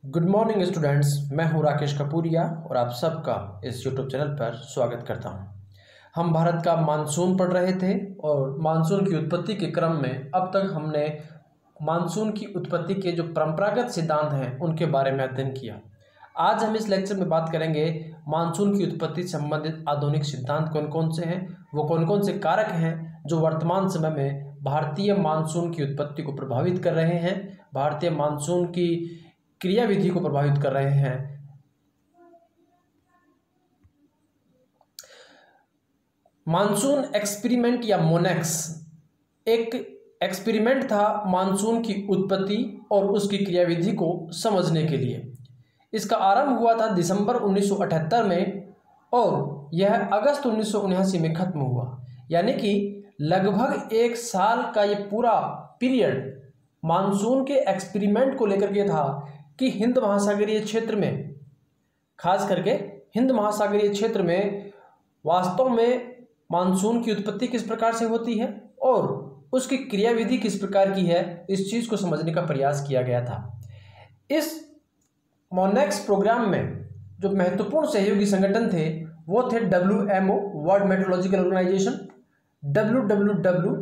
Good morning students, मैं हूं राकेश कपूरिया और आप सबका इस यूट्यूब चैनल पर स्वागत करता हूं। हम भारत का मानसून पढ़ रहे थे और मानसून की उत्पत्ति के क्रम में अब तक हमने मानसून की उत्पत्ति के जो परंपरागत सिद्धांत हैं उनके बारे में अध्ययन किया। आज हम इस लेक्चर में बात करेंगे मानसून की उत्पत्ति से संबंधित आधुनिक सिद्धांत कौन कौन से हैं, वो कौन कौन से कारक हैं जो वर्तमान समय में भारतीय मानसून की उत्पत्ति को प्रभावित कर रहे हैं, भारतीय मानसून की क्रियाविधि को प्रभावित कर रहे हैं। मानसून एक्सपेरिमेंट या मोनेक्स एक एक्सपेरिमेंट था मानसून की उत्पत्ति और उसकी क्रियाविधि को समझने के लिए। इसका आरंभ हुआ था दिसंबर 1978 में और यह अगस्त 1979 में खत्म हुआ। यानी कि लगभग एक साल का ये पूरा पीरियड मानसून के एक्सपेरिमेंट को लेकर के था कि हिंद महासागरीय क्षेत्र में, खास करके हिंद महासागरीय क्षेत्र में वास्तव में मानसून की उत्पत्ति किस प्रकार से होती है और उसकी क्रियाविधि किस प्रकार की है, इस चीज़ को समझने का प्रयास किया गया था। इस मोनेक्स प्रोग्राम में जो महत्वपूर्ण सहयोगी संगठन थे वो थे WMO world meteorological organisation, WWW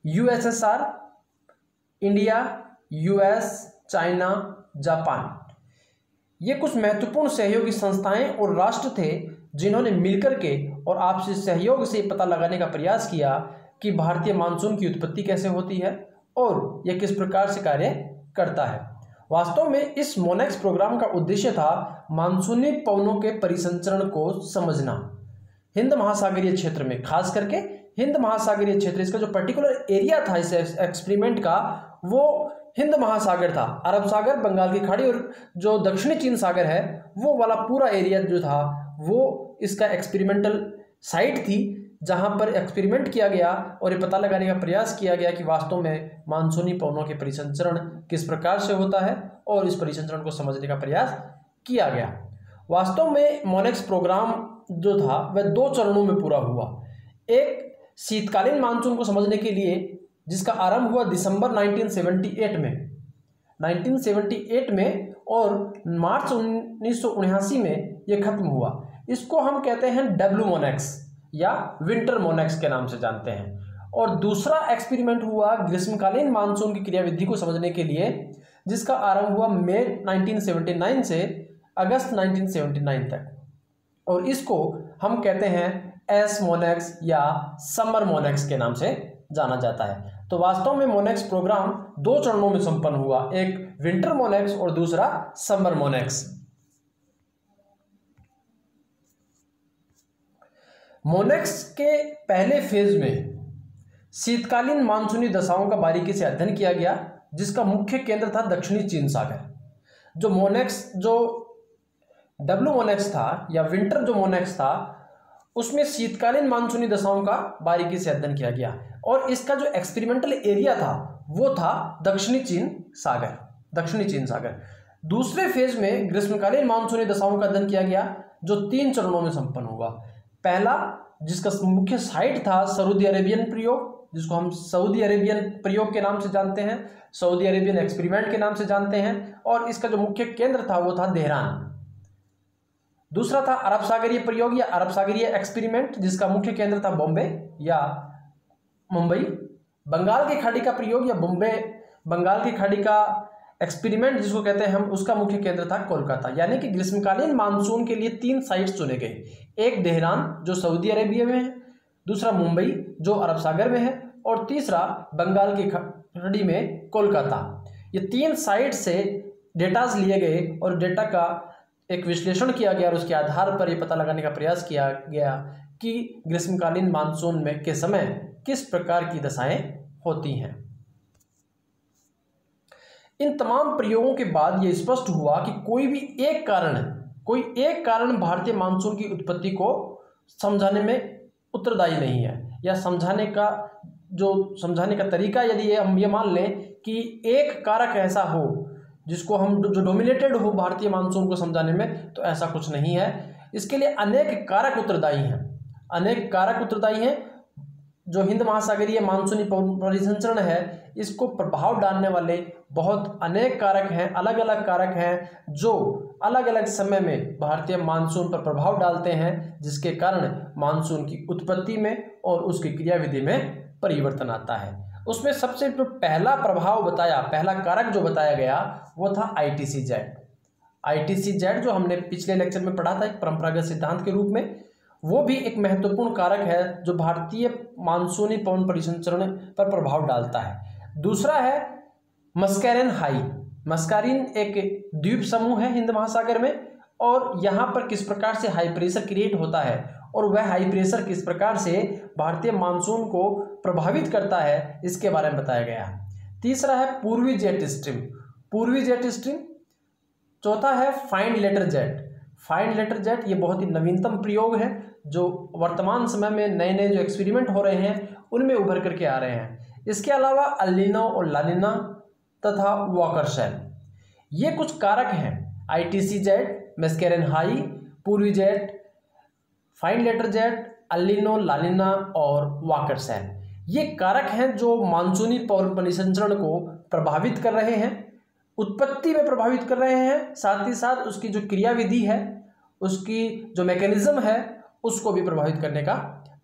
USSR, India, US, China, Japan. ये कुछ महत्वपूर्ण सहयोगी संस्थाएं और राष्ट्र थे जिन्होंने मिलकर के और आपसी सहयोग से पता लगाने का प्रयास किया कि भारतीय मानसून की उत्पत्ति कैसे होती है और यह किस प्रकार से कार्य करता है। वास्तव में इस मोनेक्स प्रोग्राम का उद्देश्य था मानसूनी पवनों के परिसंचरण को समझना। हिंद महासागरीय क्षेत्र में, खास करके हिंद महासागरीय क्षेत्र, इसका जो पर्टिकुलर एरिया था इस एक्सपेरिमेंट का वो हिंद महासागर था। अरब सागर, बंगाल की खाड़ी और जो दक्षिणी चीन सागर है वो वाला पूरा एरिया जो था वो इसका एक्सपेरिमेंटल साइट थी जहां पर एक्सपेरिमेंट किया गया और ये पता लगाने का प्रयास किया गया कि वास्तव में मानसूनी पवनों के परिसंचरण किस प्रकार से होता है और इस परिसंचरण को समझने का प्रयास किया गया। वास्तव में मोनेक्स प्रोग्राम जो था वह 2 चरणों में पूरा हुआ। एक शीतकालीन मानसून को समझने के लिए जिसका आरंभ हुआ दिसंबर 1978 में और मार्च 1979 में यह खत्म हुआ। इसको हम कहते हैं डब्ल्यू मोनेक्स या विंटर मोनेक्स के नाम से जानते हैं। और दूसरा एक्सपेरिमेंट हुआ ग्रीष्मकालीन मानसून की क्रियाविधि को समझने के लिए जिसका आरंभ हुआ मई 1979 से अगस्त 1979 तक, और इसको हम कहते हैं एस मोनेक्स या समर मोनेक्स के नाम से जाना जाता है। तो वास्तव में मोनेक्स प्रोग्राम 2 चरणों में संपन्न हुआ, एक विंटर मोनेक्स और दूसरा समर मोनेक्स। मोनेक्स के पहले फेज में शीतकालीन मानसूनी दशाओं का बारीकी से अध्ययन किया गया जिसका मुख्य केंद्र था दक्षिणी चीन सागर। जो डब्ल्यू मोनेक्स था या विंटर जो मोनेक्स था उसमें शीतकालीन मानसूनी दशाओं का बारीकी से अध्ययन किया गया और इसका जो एक्सपेरिमेंटल एरिया था वो था दक्षिणी चीन सागर। दूसरे फेज में ग्रीष्मकालीन मानसूनी दशाओं का अध्ययन किया गया जो 3 चरणों में संपन्न हुआ। पहला जिसका मुख्य साइट था सऊदी अरेबियन प्रयोग, जिसको हम सऊदी अरेबियन प्रयोग के नाम से जानते हैं, सऊदी अरेबियन एक्सपेरिमेंट के नाम से जानते हैं, और इसका जो मुख्य केंद्र था वो था तेहरान। दूसरा था अरब सागरीय प्रयोग या अरब सागरीय एक्सपेरिमेंट जिसका मुख्य केंद्र था बॉम्बे या मुंबई। बंगाल की खाड़ी का प्रयोग या बंगाल की खाड़ी का एक्सपेरिमेंट जिसको कहते हैं हम, उसका मुख्य केंद्र था कोलकाता। यानी कि ग्रीष्मकालीन मानसून के लिए 3 साइट्स चुने गए, एक तेहरान जो सऊदी अरेबिया में है, दूसरा मुंबई जो अरब सागर में है और तीसरा बंगाल की खाड़ी में कोलकाता। ये 3 साइट से डेटाज लिए गए और डेटा का एक विश्लेषण किया गया और उसके आधार पर यह पता लगाने का प्रयास किया गया कि ग्रीष्मकालीन मानसून में के समय किस प्रकार की दशाएं होती हैं। इन तमाम प्रयोगों के बाद यह स्पष्ट हुआ कि कोई एक कारण भारतीय मानसून की उत्पत्ति को समझाने में उत्तरदायी नहीं है, या समझाने का तरीका यदि हम ये मान लें कि एक कारक ऐसा हो जिसको हम जो डोमिनेटेड हो भारतीय मानसून को समझाने में, तो ऐसा कुछ नहीं है। इसके लिए अनेक कारक उत्तरदायी हैं जो हिंद महासागरीय मानसूनी परिसंचरण है इसको प्रभाव डालने वाले बहुत अनेक कारक हैं, अलग अलग कारक हैं जो अलग अलग समय में भारतीय मानसून पर प्रभाव डालते हैं, जिसके कारण मानसून की उत्पत्ति में और उसकी क्रियाविधि में परिवर्तन आता है। उसमें सबसे जो पहला प्रभाव बताया, पहला कारक जो बताया गया वो था ITC-Z। ITC-Z जो हमने पिछले लेक्चर में पढ़ा था एक परंपरागत सिद्धांत के रूप में, वो भी एक महत्वपूर्ण कारक है जो भारतीय मानसूनी पवन परिसंचरण पर प्रभाव डालता है। दूसरा है मस्कैरिन हाई। मस्कैरिन एक द्वीप समूह है हिंद महासागर में, और यहाँ पर किस प्रकार से हाई प्रेशर क्रिएट होता है और वह हाई प्रेशर किस प्रकार से भारतीय मानसून को प्रभावित करता है, इसके बारे में बताया गया। तीसरा है पूर्वी जेट स्ट्रीम, पूर्वी जेट स्ट्रीम। चौथा है फाइंड लेटर जेट। फाइंड लेटर जेट ये बहुत ही नवीनतम प्रयोग है जो वर्तमान समय में नए नए जो एक्सपेरिमेंट हो रहे हैं उनमें उभर करके आ रहे हैं। इसके अलावा अल नीनो और ला नीना तथा वॉकर शेल, ये कुछ कारक हैं। ITC-Z, मस्कैरिन हाई, पूर्वी जेट, फाइंड लेटर jet, El Nino, La Nina और वॉकर शेल, ये कारक हैं जो मानसूनी पवन परिसंचरण को प्रभावित कर रहे हैं, उत्पत्ति में प्रभावित कर रहे हैं, साथ ही साथ उसकी जो क्रियाविधि है, उसकी जो मैकेनिज्म है, उसको भी प्रभावित करने का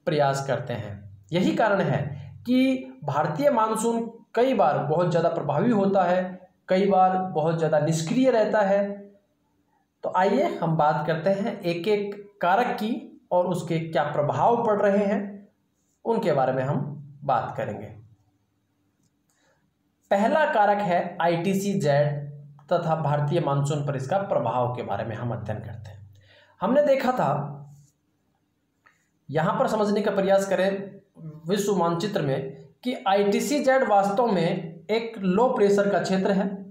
प्रयास करते हैं। यही कारण है कि भारतीय मानसून कई बार बहुत ज़्यादा प्रभावी होता है, कई बार बहुत ज़्यादा निष्क्रिय रहता है। तो आइए हम बात करते हैं एक एक कारक की और उसके क्या प्रभाव पड़ रहे हैं उनके बारे में हम बात करेंगे। पहला कारक है ITC-Z तथा भारतीय मानसून पर इसका प्रभाव के बारे में हम अध्ययन करते हैं। हमने देखा था, यहां पर समझने का प्रयास करें विश्व मानचित्र में कि ITC-Z वास्तव में एक लो प्रेशर का क्षेत्र है।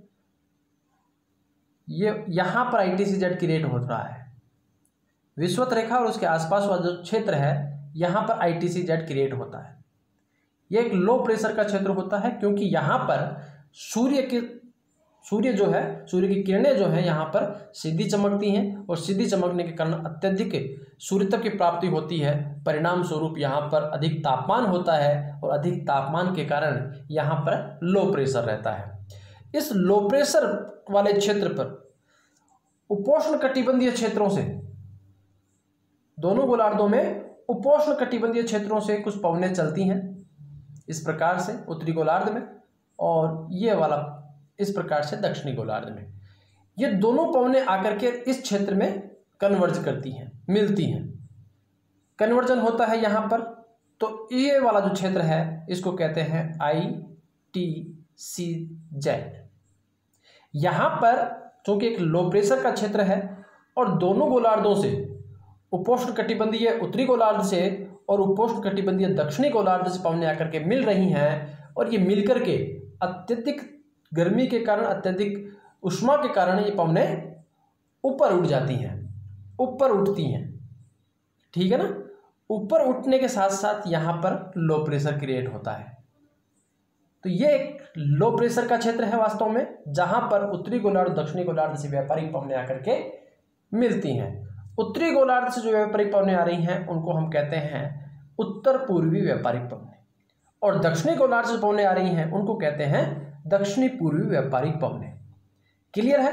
ये यहां पर ITC-Z क्रिएट हो रहा है, विषुवत रेखा और उसके आसपास वाला जो क्षेत्र है यहां पर ITC-Z क्रिएट होता है। ये एक लो प्रेशर का क्षेत्र होता है क्योंकि यहाँ पर सूर्य की किरणें जो हैं यहाँ पर सीधी चमकती हैं और सीधी चमकने के कारण अत्यधिक सूर्यतप की प्राप्ति होती है। परिणाम स्वरूप यहाँ पर अधिक तापमान होता है और अधिक तापमान के कारण यहाँ पर लो प्रेशर रहता है। इस लो प्रेशर वाले क्षेत्र पर उपोष्ण कटिबंधीय क्षेत्रों से, दोनों गोलार्धों में उपोष्ण कटिबंधीय क्षेत्रों से कुछ पवनें चलती हैं इस प्रकार से उत्तरी गोलार्ध में, और ये वाला इस प्रकार से दक्षिणी गोलार्ध में। ये दोनों पवनें आकर के इस क्षेत्र में कन्वर्ज करती हैं, मिलती हैं, कन्वर्जन होता है यहाँ पर। तो ये वाला जो क्षेत्र है इसको कहते हैं ITC-Z। यहाँ पर चूंकि एक लो प्रेशर का क्षेत्र है और दोनों गोलार्धों से, उपोष्ण कटिबंधीय उत्तरी गोलार्ध से और उपोष्ण कटिबंधीय दक्षिणी गोलार्ध से पवनें आकर के मिल रही हैं, और ये मिलकर के अत्यधिक गर्मी के कारण, अत्यधिक उष्मा के कारण ये पवनें ऊपर उठ जाती हैं, ऊपर उठती हैं, ठीक है ना। ऊपर उठने के साथ साथ यहाँ पर लो प्रेशर क्रिएट होता है। तो ये एक लो प्रेशर का क्षेत्र है वास्तव में, जहाँ पर उत्तरी गोलार्ध दक्षिणी गोलार्ध से व्यापारिक पवनें आकर के मिलती हैं। उत्तरी गोलार्ध से जो व्यापारिक पवनें आ रही हैं उनको हम कहते हैं उत्तर पूर्वी व्यापारिक पवनें, और दक्षिणी गोलार्ध से पवनें आ रही हैं उनको कहते हैं दक्षिणी पूर्वी व्यापारिक पवनें। क्लियर है।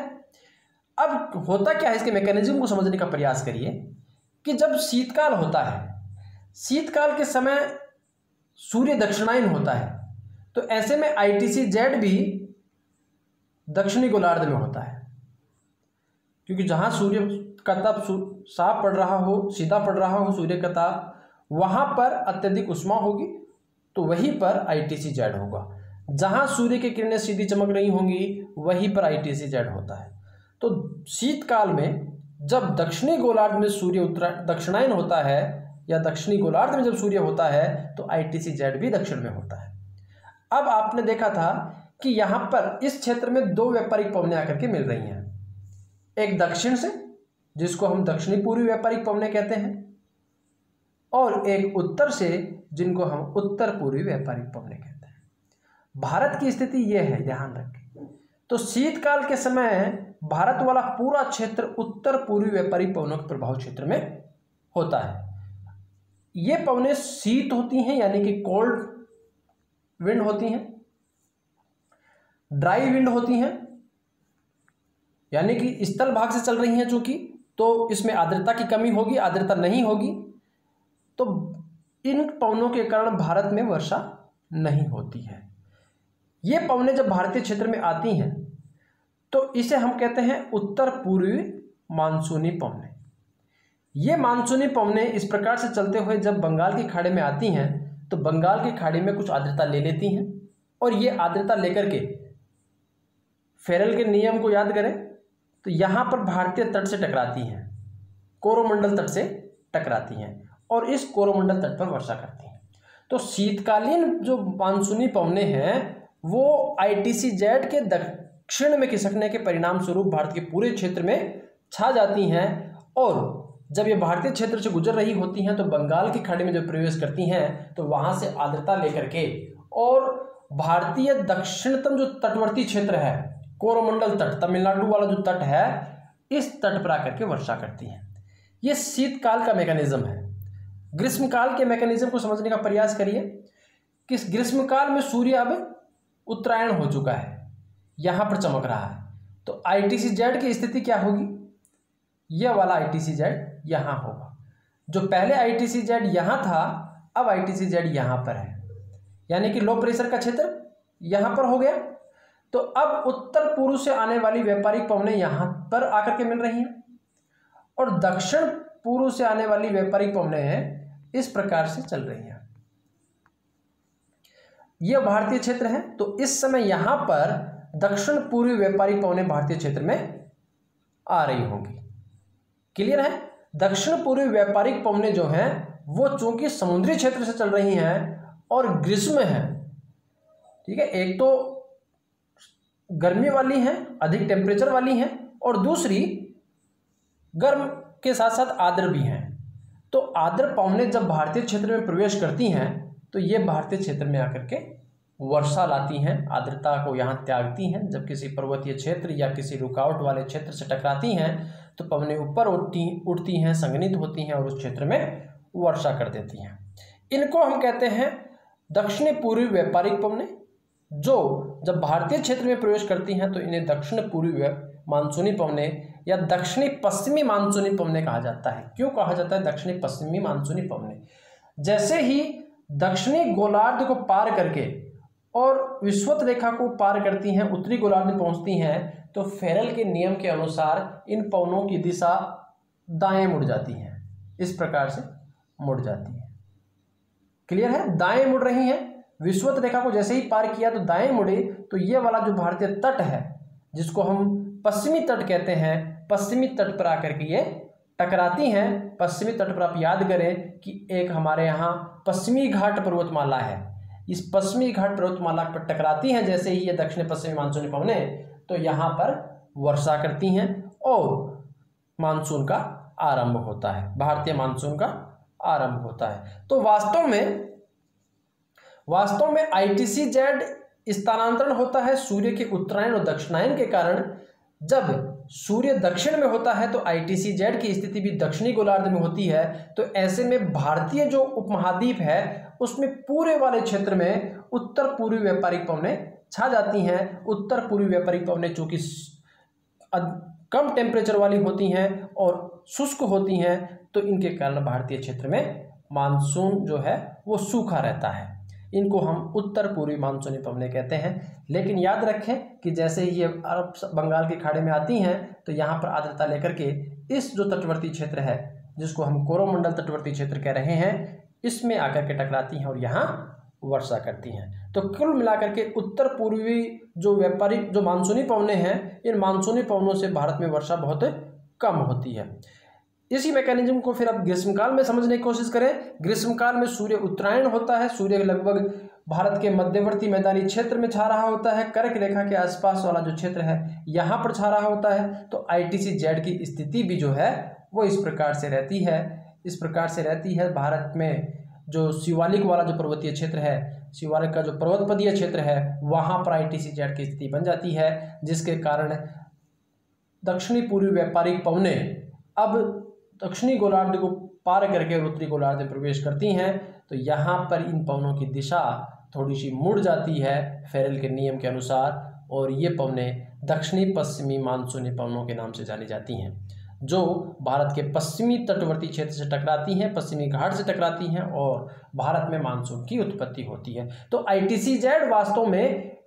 अब होता क्या है, इसके मैकेनिज्म को समझने का प्रयास करिए कि जब शीतकाल होता है, शीतकाल के समय सूर्य दक्षिणायन होता है, तो ऐसे में ITC-Z भी दक्षिणी गोलार्ध में होता है, क्योंकि जहां सूर्य का ताप साफ पड़ रहा हो, सीधा पड़ रहा हो सूर्य का ताप, वहां पर अत्यधिक उष्मा होगी, तो वहीं पर ITC-Z होगा। जहां सूर्य की किरणें सीधी चमक रही होंगी वहीं पर ITC-Z होता है। तो शीतकाल में जब दक्षिणी गोलार्ध में सूर्य दक्षिणायन होता है, या दक्षिणी गोलार्ध में जब सूर्य होता है, तो ITC-Z भी दक्षिण में होता है। अब आपने देखा था कि यहाँ पर इस क्षेत्र में दो व्यापारिक पवनें आकर के मिल रही हैं, एक दक्षिण से जिसको हम दक्षिणी पूर्वी व्यापारिक पवनें कहते हैं, और एक उत्तर से जिनको हम उत्तर पूर्वी व्यापारिक पवनें कहते हैं। भारत की स्थिति यह है, ध्यान रखें। तो शीतकाल के समय भारत वाला पूरा क्षेत्र उत्तर पूर्वी व्यापारिक पवनों के प्रभाव क्षेत्र में होता है। ये पवनें शीत होती हैं, यानी कि कोल्ड विंड होती हैं, ड्राई विंड होती हैं, यानी कि स्थल भाग से चल रही हैं चूंकि, तो इसमें आर्द्रता की कमी होगी, आर्द्रता नहीं होगी, तो इन पवनों के कारण भारत में वर्षा नहीं होती है। ये पवनें जब भारतीय क्षेत्र में आती हैं तो इसे हम कहते हैं उत्तर पूर्वी मानसूनी पवनें। ये मानसूनी पवनें इस प्रकार से चलते हुए जब बंगाल की खाड़ी में आती हैं तो बंगाल की खाड़ी में कुछ आर्द्रता ले लेती हैं, और ये आर्द्रता लेकर के फेरल के नियम को याद करें तो यहाँ पर भारतीय तट से टकराती हैं, कोरोमंडल तट से टकराती हैं और इस कोरोमंडल तट पर वर्षा करती हैं। तो शीतकालीन जो मानसूनी पवनें हैं वो ITC-Z के दक्षिण में खिसकने के परिणाम स्वरूप भारत के पूरे क्षेत्र में छा जाती हैं, और जब ये भारतीय क्षेत्र से गुजर रही होती हैं तो बंगाल की खाड़ी में जब प्रवेश करती हैं तो वहाँ से आर्द्रता लेकर के और भारतीय दक्षिणतम जो तटवर्ती क्षेत्र है, कोरोमंडल तट, तमिलनाडु वाला जो तट है, इस तट पर आकर के वर्षा करती हैं। ये शीतकाल का मैकेनिज्म है। ग्रीष्मकाल के मैकेनिज्म को समझने का प्रयास करिए कि इस ग्रीष्मकाल में सूर्य अब उत्तरायण हो चुका है, यहाँ पर चमक रहा है, तो ITC-Z की स्थिति क्या होगी? यह वाला ITC-Z यहाँ होगा। जो पहले ITC-Z यहाँ था, अब ITC-Z यहाँ पर है, यानी कि लो प्रेशर का क्षेत्र यहाँ पर हो गया। तो अब उत्तर पूर्व से आने वाली व्यापारिक पवनें यहाँ पर आकर के मिल रही हैं और दक्षिण पूर्व से आने वाली व्यापारिक पवनें इस प्रकार से चल रही हैं। यह भारतीय क्षेत्र है, तो इस समय यहाँ पर दक्षिण पूर्वी व्यापारिक पवनें भारतीय क्षेत्र में आ रही होंगी। क्लियर है? दक्षिण पूर्वी व्यापारिक पवनें जो हैं वो चूंकि समुद्री क्षेत्र से चल रही हैं और ग्रीष्म है, ठीक है, एक तो गर्मी वाली हैं, अधिक टेम्परेचर वाली हैं, और दूसरी गर्म के साथ साथ आर्द्र भी हैं। तो आर्द्र पवनें जब भारतीय क्षेत्र में प्रवेश करती हैं तो ये भारतीय क्षेत्र में आकर के वर्षा लाती हैं, आर्द्रता को यहाँ त्यागती हैं। जब किसी पर्वतीय क्षेत्र या किसी रुकावट वाले क्षेत्र से टकराती हैं तो पवनें ऊपर उठती हैं, संघनित होती हैं और उस क्षेत्र में वर्षा कर देती हैं। इनको हम कहते हैं दक्षिणी पूर्वी व्यापारिक पवनें, जो जब भारतीय क्षेत्र में प्रवेश करती हैं तो इन्हें दक्षिण पूर्वी मानसूनी पवनें या दक्षिणी पश्चिमी मानसूनी पवनें कहा जाता है। क्यों कहा जाता है दक्षिणी पश्चिमी मानसूनी पवनें? जैसे ही दक्षिणी गोलार्ध को पार करके और विषुवत रेखा को पार करती हैं, उत्तरी गोलार्ध में पहुंचती हैं, तो फेरल के नियम के अनुसार इन पवनों की दिशा दाएं मुड़ जाती है, इस प्रकार से मुड़ जाती है। क्लियर है? दाएं मुड़ रही हैं, विषुवत रेखा को जैसे ही पार किया तो दाएं मुड़े, तो ये वाला जो भारतीय तट है जिसको हम पश्चिमी तट कहते हैं, पश्चिमी तट पर आकर के ये टकराती हैं। पश्चिमी तट पर आप याद करें कि एक हमारे यहाँ पश्चिमी घाट पर्वतमाला है, इस पश्चिमी घाट पर्वतमाला पर टकराती हैं जैसे ही ये दक्षिण पश्चिमी मानसूनी पवनें, तो यहाँ पर वर्षा करती हैं और मानसून का आरंभ होता है, भारतीय मानसून का आरंभ होता है। तो वास्तव में ITC-Z स्थानांतरण होता है सूर्य के उत्तरायण और दक्षिणायन के कारण। जब सूर्य दक्षिण में होता है तो ITC-Z की स्थिति भी दक्षिणी गोलार्ध में होती है। तो ऐसे में भारतीय जो उपमहाद्वीप है उसमें पूरे वाले क्षेत्र में उत्तर पूर्वी व्यापारिक पवनें छा जाती हैं। उत्तर पूर्वी व्यापारिक पवनें चूंकि कम टेम्परेचर वाली होती हैं और शुष्क होती हैं, तो इनके कारण भारतीय क्षेत्र में मानसून जो है वो सूखा रहता है। इनको हम उत्तर पूर्वी मानसूनी पवनें कहते हैं। लेकिन याद रखें कि जैसे ही ये अरब बंगाल की खाड़ी में आती हैं तो यहाँ पर आर्द्रता लेकर के इस जो तटवर्ती क्षेत्र है जिसको हम कोरोमंडल तटवर्ती क्षेत्र कह रहे हैं, इसमें आकर के टकराती हैं और यहाँ वर्षा करती हैं। तो कुल मिलाकर के उत्तर पूर्वी जो व्यापारिक जो मानसूनी पवनें हैं, इन मानसूनी पवनों से भारत में वर्षा बहुत कम होती है। इसी मैकेनिज्म को फिर अब ग्रीष्मकाल में समझने की कोशिश करें। ग्रीष्मकाल में सूर्य उत्तरायण होता है, सूर्य लगभग भारत के मध्यवर्ती मैदानी क्षेत्र में छा रहा होता है, कर्क रेखा के आसपास वाला जो क्षेत्र है यहाँ पर छा रहा होता है। तो ITC-Z की स्थिति भी जो है वो इस प्रकार से रहती है। भारत में जो शिवालिक वाला जो पर्वतीय क्षेत्र है, शिवालिक का जो पर्वतपदीय क्षेत्र है, वहाँ पर ITC-Z की स्थिति बन जाती है, जिसके कारण दक्षिणी पूर्वी व्यापारिक पवनें अब दक्षिणी गोलार्ध को पार करके उत्तरी गोलार्ध में प्रवेश करती हैं। तो यहाँ पर इन पवनों की दिशा थोड़ी सी मुड़ जाती है फेरल के नियम के अनुसार, और ये पवनें दक्षिणी पश्चिमी मानसूनी पवनों के नाम से जानी जाती हैं, जो भारत के पश्चिमी तटवर्ती क्षेत्र से टकराती हैं, पश्चिमी घाट से टकराती हैं और भारत में मानसून की उत्पत्ति होती है। तो ITCZ वास्तव में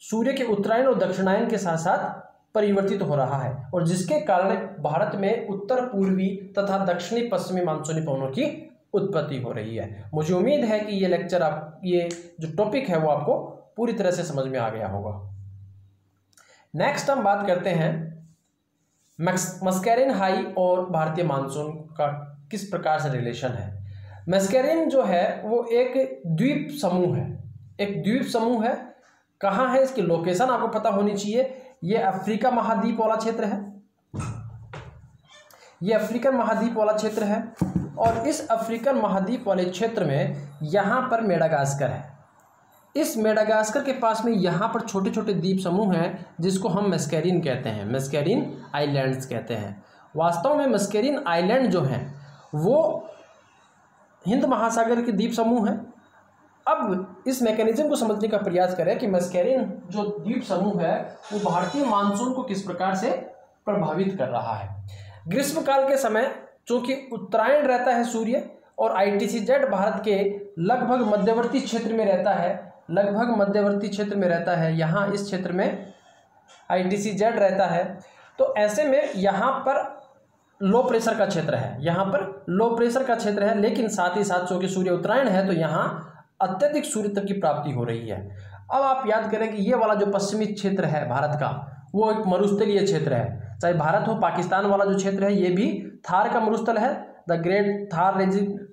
सूर्य के उत्तरायण और दक्षिणायन के साथ साथ परिवर्तित हो रहा है, और जिसके कारण भारत में उत्तर पूर्वी तथा दक्षिणी पश्चिमी मानसूनी पवनों की उत्पत्ति हो रही है। मुझे उम्मीद है कि ये लेक्चर ये जो टॉपिक है वो आपको पूरी तरह से समझ में आ गया होगा। नेक्स्ट हम बात करते हैं मस्कैरिन हाई और भारतीय मानसून का किस प्रकार से रिलेशन है। मस्कैरिन जो है वो एक द्वीप समूह है। कहाँ है, इसकी लोकेशन आपको पता होनी चाहिए। ये अफ्रीका महाद्वीप वाला क्षेत्र है, ये अफ्रीकन महाद्वीप वाला क्षेत्र है, और इस अफ्रीकन महाद्वीप वाले क्षेत्र में यहाँ पर मेडागास्कर है। इस मेडागास्कर के पास में यहाँ पर छोटे छोटे द्वीप समूह हैं जिसको हम मस्कैरिन कहते हैं, मस्कैरिन आइलैंड्स कहते हैं। वास्तव में मस्कैरिन आइलैंड जो हैं वो हिंद महासागर के द्वीप समूह हैं। अब इस मैकेनिज्म को समझने का प्रयास करें कि मस्कैरिन जो द्वीप समूह है वो भारतीय मानसून को किस प्रकार से प्रभावित कर रहा है। ग्रीष्मकाल के समय चूंकि उत्तरायण रहता है सूर्य, और ITCZ भारत के लगभग मध्यवर्ती क्षेत्र में रहता है, यहाँ इस क्षेत्र में ITCZ रहता है। तो ऐसे में यहाँ पर लो प्रेशर का क्षेत्र है, लेकिन साथ ही साथ चूंकि सूर्य उत्तरायण है तो यहाँ अत्यधिक सूर्य तक की प्राप्ति हो रही है। अब आप याद करें कि ये वाला जो पश्चिमी क्षेत्र है भारत का, वो एक मरुस्थलीय क्षेत्र है। चाहे भारत हो, पाकिस्तान वाला जो क्षेत्र है ये भी थार का मरुस्थल है, द ग्रेट थार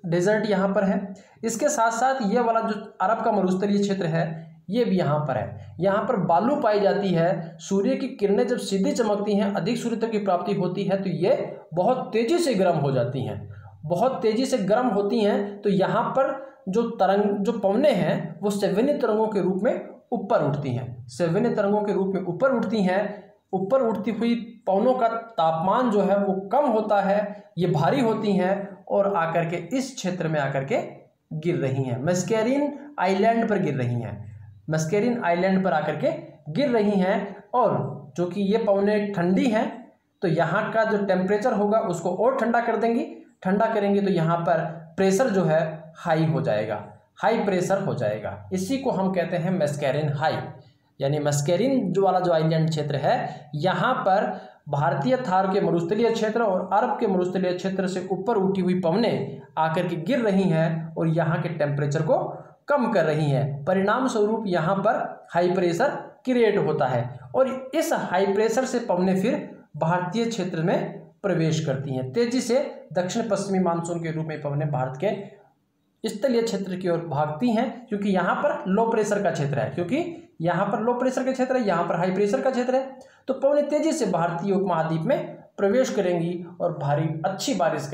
डेजर्ट यहाँ पर है। इसके साथ साथ ये वाला जो अरब का मरुस्थलीय क्षेत्र है ये भी यहाँ पर है। यहाँ पर बालू पाई जाती है। सूर्य की किरणें जब सीधी चमकती हैं, अधिक सूर्य तक की प्राप्ति होती है, तो ये बहुत तेज़ी से गर्म हो जाती हैं, तो यहाँ पर जो पवनें हैं वो सेवेन्य तरंगों के रूप में ऊपर उठती हैं। ऊपर उठती हुई पवनों का तापमान जो है वो कम होता है, ये भारी होती हैं और आकर के इस क्षेत्र में आकर के गिर रही हैं, मस्कैरिन आइलैंड पर आकर के गिर रही हैं। और चूँकि ये पवनें ठंडी हैं तो यहाँ का जो टेम्परेचर होगा उसको और ठंडा करेंगे तो यहाँ पर प्रेशर जो है हाई प्रेशर हो जाएगा। इसी को हम कहते हैं मस्कैरिन हाई, यानी मस्कैरिन जो आइलैंड क्षेत्र है, यहाँ पर भारतीय थार के मरुस्थलीय क्षेत्र और अरब के मरुस्थलीय क्षेत्र से ऊपर उठी हुई पवनें आकर के गिर रही हैं और यहाँ के टेम्परेचर को कम कर रही हैं। परिणाम स्वरूप यहाँ पर हाई प्रेशर क्रिएट होता है, और इस हाई प्रेशर से पवनें फिर भारतीय क्षेत्र में प्रवेश करती हैं। तेजी से दक्षिण पश्चिमी मानसून के रूप में पवनें भारत के स्थलीय क्षेत्र की ओर भागती हैं, क्योंकि यहाँ पर लो प्रेशर का क्षेत्र है, यहाँ पर हाई प्रेशर का क्षेत्र है। तो पवनें तेजी से भारतीय उपमहाद्वीप में प्रवेश करेंगी और अच्छी बारिश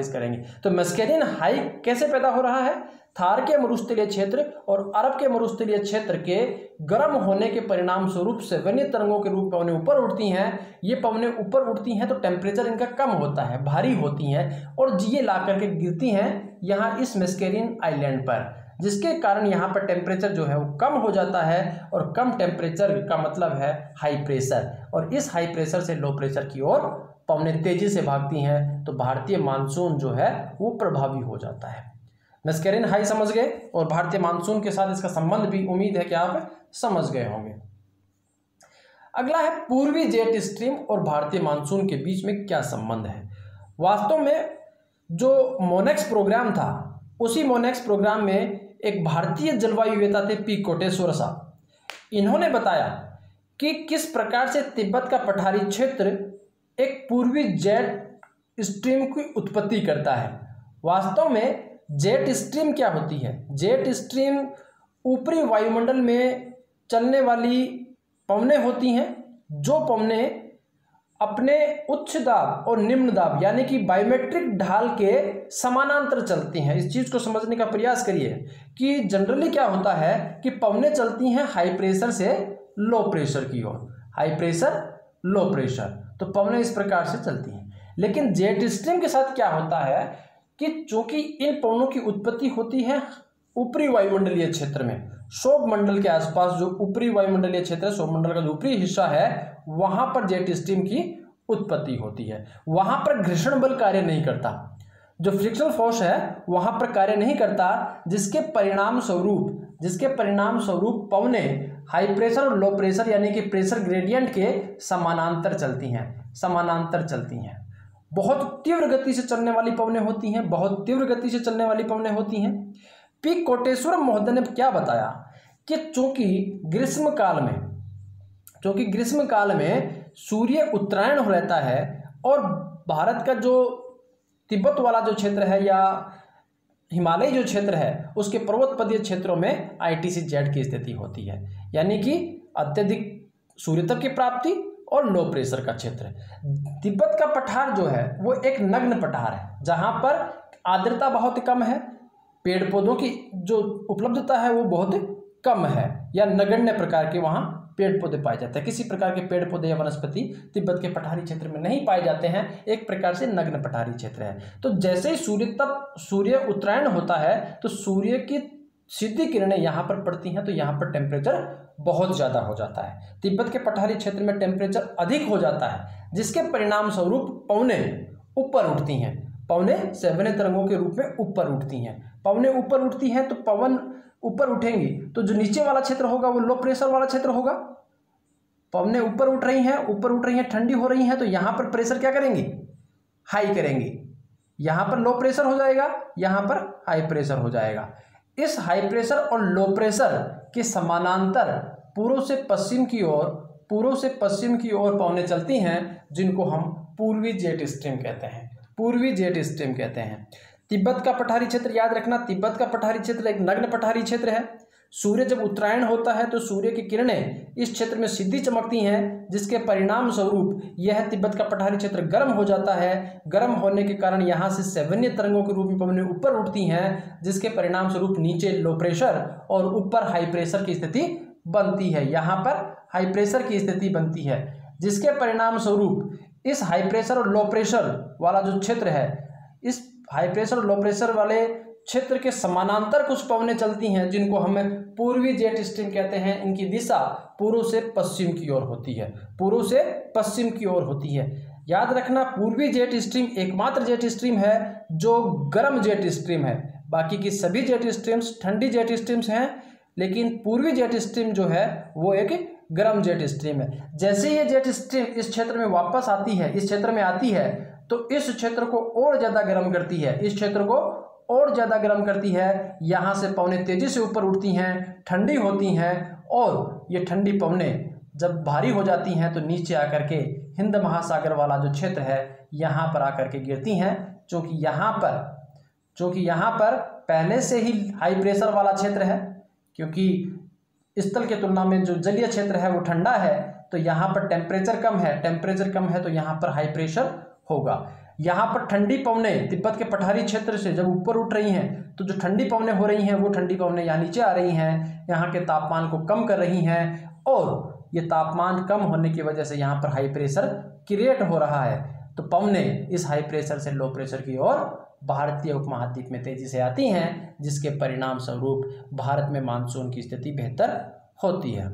करेंगी। तो मस्कैरिन हाई कैसे पैदा हो रहा है? थार के मरुस्थलीय क्षेत्र और अरब के मरुस्थलीय क्षेत्र के गर्म होने के परिणाम स्वरूप सेवेन्य तरंगों के रूप में पवनें ऊपर उठती हैं। ये पवनें ऊपर उठती हैं तो टेम्परेचर इनका कम होता है, भारी होती हैं, और ये ला करके गिरती हैं यहाँ इस मस्कैरिन आइलैंड पर, जिसके कारण यहाँ पर टेम्परेचर जो है वो कम हो जाता है, और कम टेम्परेचर का मतलब है हाई प्रेशर, और इस हाई प्रेशर से लो प्रेशर की ओर पवनें तेजी से भागती हैं, तो भारतीय मानसून जो है वो प्रभावी हो जाता है। मस्कैरिन हाई समझ गए, और भारतीय मानसून के साथ इसका संबंध भी उम्मीद है कि आप समझ गए होंगे। अगला है पूर्वी जेट स्ट्रीम और भारतीय मानसून के बीच में क्या संबंध है। वास्तव में जो मोनेक्स प्रोग्राम था, उसी मोनेक्स प्रोग्राम में एक भारतीय जलवायुवेता थे पी कोटेश्वर साहब। इन्होंने बताया कि किस प्रकार से तिब्बत का पठारी क्षेत्र एक पूर्वी जेट स्ट्रीम की उत्पत्ति करता है। वास्तव में जेट स्ट्रीम क्या होती है? जेट स्ट्रीम ऊपरी वायुमंडल में चलने वाली पवनें होती हैं, जो पवनें अपने उच्च दाब और निम्न दाब यानी कि बायोमेट्रिक ढाल के समानांतर चलती हैं। इस चीज़ को समझने का प्रयास करिए कि जनरली क्या होता है कि पवनें चलती हैं हाई प्रेशर से लो प्रेशर की ओर, हाई प्रेशर लो प्रेशर, तो पवनें इस प्रकार से चलती हैं। लेकिन जेट स्ट्रीम के साथ क्या होता है कि चूंकि इन पवनों की उत्पत्ति होती है ऊपरी वायुमंडलीय क्षेत्र में, क्षोभ मंडल के आसपास जो ऊपरी वायुमंडलीय क्षेत्र है, क्षोभ मंडल का जो ऊपरी हिस्सा है, वहां पर जेट स्ट्रीम की उत्पत्ति होती है। वहां पर घर्षण बल कार्य नहीं करता, जो फ्रिक्शनल फोर्स है वहां पर कार्य नहीं करता, जिसके परिणाम स्वरूप पवनें हाई प्रेशर और लो प्रेशर यानी कि प्रेशर ग्रेडियंट के समानांतर चलती हैं। बहुत तीव्र गति से चलने वाली पवनें होती हैं, पी कोटेश्वरम महोदय ने क्या बताया कि चूंकि ग्रीष्म काल में सूर्य उत्तरायण हो रहता है और भारत का जो तिब्बत वाला जो क्षेत्र है या हिमालय जो क्षेत्र है उसके पर्वतपदीय क्षेत्रों में ITC-Z की स्थिति होती है, यानी कि अत्यधिक सूर्यतप की प्राप्ति और लो प्रेशर का क्षेत्र। तिब्बत का पठार जो है वो एक नग्न पठार है, जहां पर आर्द्रता बहुत कम है, पेड़ पौधों की जो उपलब्धता है वो बहुत कम है, या नगण्य प्रकार के वहां पेड़ पौधे पाए जाते हैं। किसी प्रकार के पेड़ पौधे या वनस्पति तिब्बत के पठारी क्षेत्र में नहीं पाए जाते हैं, एक प्रकार से नग्न पठारी क्षेत्र है। तो जैसे ही सूर्य उत्तरायण होता है तो सूर्य की सीधी किरणें यहाँ पर पड़ती हैं, तो यहाँ पर टेम्परेचर बहुत ज़्यादा हो जाता है। तिब्बत के पठारी क्षेत्र में टेम्परेचर अधिक हो जाता है, जिसके परिणाम स्वरूप पवनें ऊपर उठती हैं, पवनें सेवने तरंगों के रूप में ऊपर उठती हैं। पवनें ऊपर उठती हैं तो पवन ऊपर उठेंगी तो जो नीचे वाला क्षेत्र होगा वो लो प्रेशर वाला क्षेत्र होगा। पवनें ऊपर उठ रही हैं, ठंडी हो रही हैं, तो यहाँ पर प्रेशर क्या करेंगी? हाई करेंगी। यहाँ पर लो प्रेशर हो जाएगा, यहाँ पर हाई प्रेशर हो जाएगा। इस हाई प्रेशर और लो प्रेशर के समानांतर पूर्व से पश्चिम की ओर पवनें चलती हैं, जिनको हम पूर्वी जेट स्ट्रीम कहते हैं। तिब्बत का पठारी क्षेत्र याद रखना, तिब्बत का पठारी क्षेत्र एक नग्न पठारी क्षेत्र है। सूर्य जब उत्तरायण होता है तो सूर्य की किरणें इस क्षेत्र में सीधी चमकती हैं, जिसके परिणाम स्वरूप यह तिब्बत का पठारी क्षेत्र गर्म हो जाता है। गर्म होने के कारण यहाँ से सेवन्य तरंगों के रूप में पवनें ऊपर उठती हैं, जिसके परिणाम स्वरूप नीचे लो प्रेशर और ऊपर हाई प्रेशर की स्थिति बनती है। यहाँ पर हाई प्रेशर की स्थिति बनती है, जिसके परिणाम स्वरूप इस हाई प्रेशर और लो प्रेशर वाला जो क्षेत्र है, इस हाई प्रेशर और लो प्रेशर वाले क्षेत्र के समानांतर कुछ पवनें चलती हैं, जिनको हम पूर्वी जेट स्ट्रीम कहते हैं। इनकी दिशा पूर्व से पश्चिम की ओर होती है। याद रखना, पूर्वी जेट स्ट्रीम एकमात्र जेट स्ट्रीम है जो गर्म जेट स्ट्रीम है। बाकी की सभी जेट स्ट्रीम्स ठंडी जेट स्ट्रीम्स हैं, लेकिन पूर्वी जेट स्ट्रीम जो है वो एक गर्म जेट स्ट्रीम है। जैसे ये जेट स्ट्रीम इस क्षेत्र में वापस आती है, इस क्षेत्र में आती है, तो इस क्षेत्र को और ज़्यादा गर्म करती है, यहाँ से पवनें तेजी से ऊपर उठती हैं, ठंडी होती हैं, और ये ठंडी पवनें जब भारी हो जाती हैं तो नीचे आकर के हिंद महासागर वाला जो क्षेत्र है यहाँ पर आकर के गिरती हैं। क्योंकि यहाँ पर पहले से ही हाई प्रेशर वाला क्षेत्र है, क्योंकि स्थल के तुलना में जो जलीय क्षेत्र है वो ठंडा है, तो यहाँ पर टेम्परेचर कम है, तो यहाँ पर हाई प्रेशर होगा। यहाँ पर ठंडी पवनें तिब्बत के पठारी क्षेत्र से जब ऊपर उठ रही हैं, तो जो ठंडी पवनें हो रही हैं वो ठंडी पवनें यहाँ नीचे आ रही हैं, यहाँ के तापमान को कम कर रही हैं, और ये तापमान कम होने की वजह से यहाँ पर हाई प्रेशर क्रिएट हो रहा है। तो पवनें इस हाई प्रेशर से लो प्रेशर की ओर भारतीय उपमहाद्वीप में तेजी से आती हैं, जिसके परिणाम स्वरूप भारत में मानसून की स्थिति बेहतर होती है।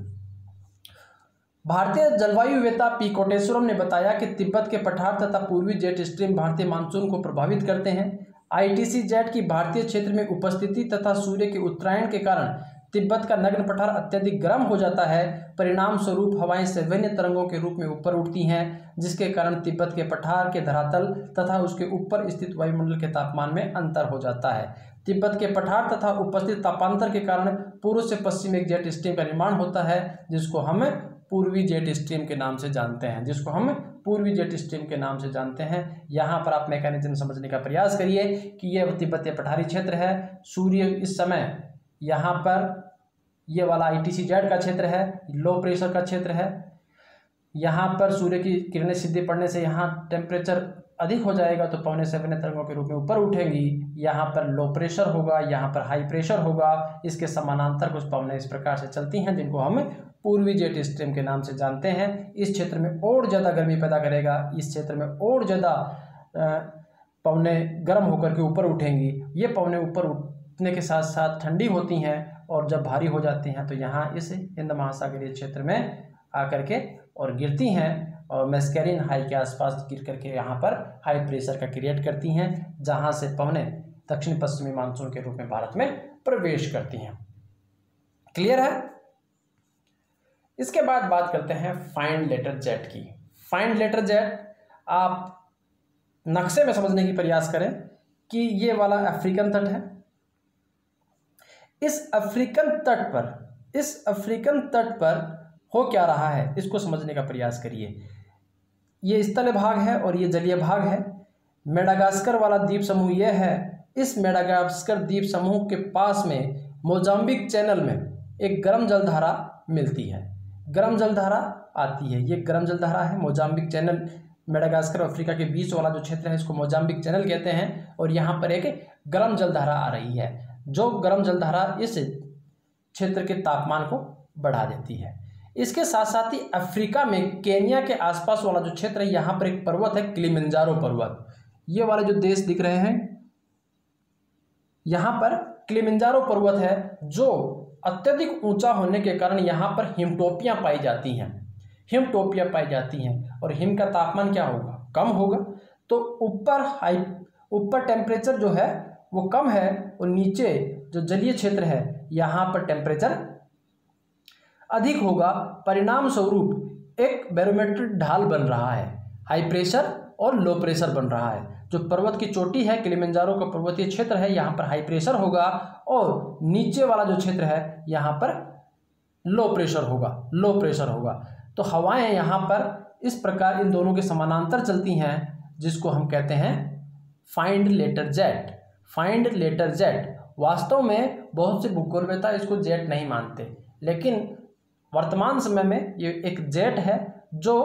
भारतीय जलवायुवेत्ता पी कोटेश्वरम ने बताया कि तिब्बत के पठार तथा पूर्वी जेट स्ट्रीम भारतीय मानसून को प्रभावित करते हैं। ITC-Z की भारतीय क्षेत्र में उपस्थिति तथा सूर्य के उत्तरायण के कारण तिब्बत का नग्न पठार अत्यधिक गर्म हो जाता है। परिणाम स्वरूप हवाएं सेवन्य तरंगों के रूप में ऊपर उठती हैं, जिसके कारण तिब्बत के पठार के धरातल तथा उसके ऊपर स्थित वायुमंडल के तापमान में अंतर हो जाता है। तिब्बत के पठार तथा उपस्थित तापांतर के कारण पूर्व से पश्चिम एक जेट स्ट्रीम का निर्माण होता है, जिसको हम पूर्वी जेट स्ट्रीम के नाम से जानते हैं। यहाँ पर आप मैकेनिज्म समझने का प्रयास करिए कि यह तिब्बतीय पठारी क्षेत्र है। सूर्य इस समय यहाँ पर ये वाला ITC-Z का क्षेत्र है, लो प्रेशर का क्षेत्र है। यहाँ पर सूर्य की किरणें सीधे पड़ने से यहाँ टेम्परेचर अधिक हो जाएगा, तो पवनें सेवन्य तरंगों के रूप में ऊपर उठेंगी। यहाँ पर लो प्रेशर होगा, यहाँ पर हाई प्रेशर होगा। इसके समानांतर कुछ पवनें इस प्रकार से चलती हैं, जिनको हम पूर्वी जेट स्ट्रीम के नाम से जानते हैं। इस क्षेत्र में और ज़्यादा गर्मी पैदा करेगा, इस क्षेत्र में और ज़्यादा पवनें गर्म होकर के ऊपर उठेंगी। ये पवनें ऊपर इतने के साथ साथ ठंडी होती हैं और जब भारी हो जाती हैं तो यहाँ इस हिंद महासागरीय क्षेत्र में आकर के और गिरती हैं और मैस्कैरिन हाई के आसपास गिर करके यहाँ पर हाई प्रेशर का क्रिएट करती हैं, जहाँ से पवनें दक्षिण पश्चिमी मानसून के रूप में भारत में प्रवेश करती हैं। क्लियर है? इसके बाद बात करते हैं फाइंड लेटर जेट की। फाइंड लेटर जेट आप नक्शे में समझने की प्रयास करें कि ये वाला अफ्रीकन तट है। इस अफ्रीकन तट पर हो क्या रहा है इसको समझने का प्रयास करिए। ये स्थलीय भाग है और ये जलीय भाग है। मेडागास्कर वाला द्वीप समूह ये है। इस मेडागास्कर द्वीप समूह के पास में मोजाम्बिक चैनल में एक गर्म जलधारा मिलती है, गर्म जलधारा आती है। ये गर्म जलधारा है। मोजाम्बिक चैनल मेडागास्कर और अफ्रीका के बीच वाला जो क्षेत्र है इसको मोजाम्बिक चैनल कहते हैं और यहाँ पर एक गर्म जलधारा आ रही है, जो गर्म जलधारा इस क्षेत्र के तापमान को बढ़ा देती है। इसके साथ साथ ही अफ्रीका में केन्या के आसपास वाला जो क्षेत्र है यहाँ पर एक पर्वत है, किलिमंजारो पर्वत। ये वाले जो देश दिख रहे हैं यहाँ पर किलिमंजारो पर्वत है, जो अत्यधिक ऊंचा होने के कारण यहाँ पर हिमटोपियाँ पाई जाती हैं। हिमटोपियाँ पाई जाती हैं और हिम का तापमान क्या होगा? कम होगा। तो ऊपर टेम्परेचर जो है वो कम है और नीचे जो जलीय क्षेत्र है यहाँ पर टेम्परेचर अधिक होगा। परिणाम स्वरूप एक बैरोमेट्रिक ढाल बन रहा है, हाई प्रेशर और लो प्रेशर बन रहा है। जो पर्वत की चोटी है, किलिमंजारो का पर्वतीय क्षेत्र है, यहाँ पर हाई प्रेशर होगा और नीचे वाला जो क्षेत्र है यहाँ पर लो प्रेशर होगा। तो हवाएं यहाँ पर इस प्रकार इन दोनों के समानांतर चलती हैं, जिसको हम कहते हैं फाइंड लेटर जेट। फाइंड लेटर जेट वास्तव में बहुत से भूगोलवेत्ता इसको जेट नहीं मानते, लेकिन वर्तमान समय में ये एक जेट है जो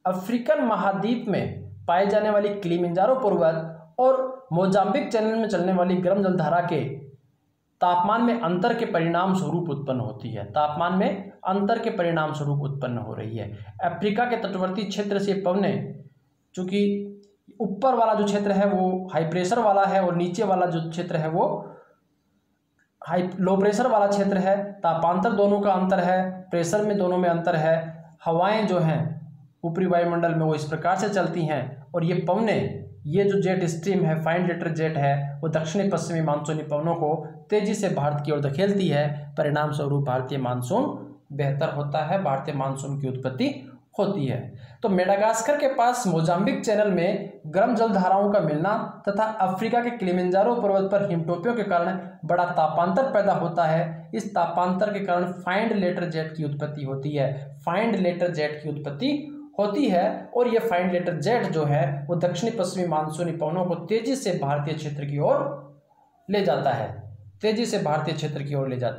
अफ्रीकन महाद्वीप में पाए जाने वाली किलिमंजारो पर्वत और मोजाम्बिक चैनल में चलने वाली गर्म जलधारा के तापमान में अंतर के परिणाम स्वरूप उत्पन्न होती है। तापमान में अंतर के परिणाम स्वरूप उत्पन्न हो रही है। अफ्रीका के तटवर्ती क्षेत्र से पवनें, चूँकि ऊपर वाला जो क्षेत्र है वो हाई प्रेशर वाला है और नीचे वाला जो क्षेत्र है वो लो प्रेशर वाला क्षेत्र है। तापांतर दोनों का अंतर है, प्रेशर में दोनों में अंतर है। हवाएं जो हैं ऊपरी वायुमंडल में वो इस प्रकार से चलती हैं और ये पवनें, ये जो जेट स्ट्रीम है, फाइंड लेटर जेट है, वो दक्षिणी पश्चिमी मानसूनी पवनों को तेजी से भारत की ओर धकेलती है। परिणाम स्वरूप भारतीय मानसून बेहतर होता है, भारतीय मानसून की उत्पत्ति होती है। तो मेडागास्कर के पास मोजाम्बिक चैनल में गर्म जलधाराओं का मिलना तथा अफ्रीका के किलिमंजारो पर्वत पर हिमटोपियों के कारण बड़ा तापांतर पैदा होता है। इस तापांतर के कारण फाइंड लेटर जेट की उत्पत्ति होती है। फाइंड लेटर जेट की उत्पत्ति होती है और ये फाइंड लेटर जेट जो है वो दक्षिणी पश्चिमी मानसूनी पवनों को तेजी से भारतीय क्षेत्र की ओर ले जाता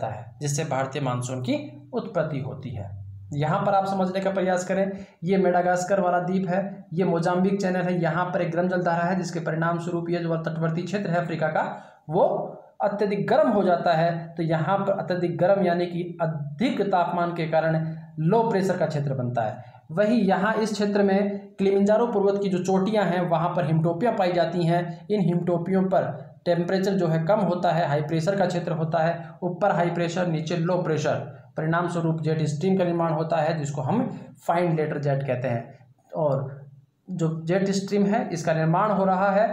है, जिससे भारतीय मानसून की उत्पत्ति होती है। यहाँ पर आप समझने का प्रयास करें, ये मेडागास्कर वाला द्वीप है, ये मोजाम्बिक चैनल है, यहाँ पर एक गर्म जलधारा है, जिसके परिणाम स्वरूप ये जो तटवर्ती क्षेत्र है अफ्रीका का वो अत्यधिक गर्म हो जाता है। तो यहाँ पर अत्यधिक गर्म यानी कि अधिक तापमान के कारण लो प्रेशर का क्षेत्र बनता है। वही यहाँ इस क्षेत्र में किलिमंजारो पर्वत की जो चोटियाँ हैं वहाँ पर हिमटोपियाँ पाई जाती हैं। इन हिमटोपियों पर टेम्परेचर जो है कम होता है, हाई प्रेशर का क्षेत्र होता है। ऊपर हाई प्रेशर, नीचे लो प्रेशर, परिणाम स्वरूप जेट स्ट्रीम का निर्माण होता है, जिसको हम फाइंड लेटर जेट कहते हैं। और जो जेट स्ट्रीम है इसका निर्माण हो रहा है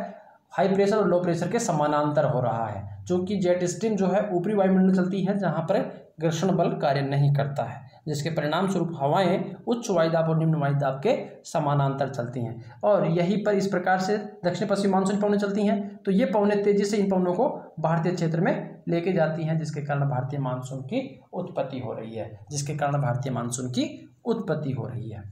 हाई प्रेशर और लो प्रेशर के समानांतर हो रहा है, क्योंकि जेट स्ट्रीम जो है ऊपरी वायुमंडल चलती है जहाँ पर घर्षण बल कार्य नहीं करता है, जिसके परिणाम स्वरूप हवाएं उच्च वायुदाब और निम्न वायुदाब के समानांतर चलती हैं। और यहीं पर इस प्रकार से दक्षिण पश्चिम मानसून पवनें चलती हैं। तो ये पवनें तेजी से इन पवनों को भारतीय क्षेत्र में लेके जाती हैं, जिसके कारण भारतीय मानसून की उत्पत्ति हो रही है।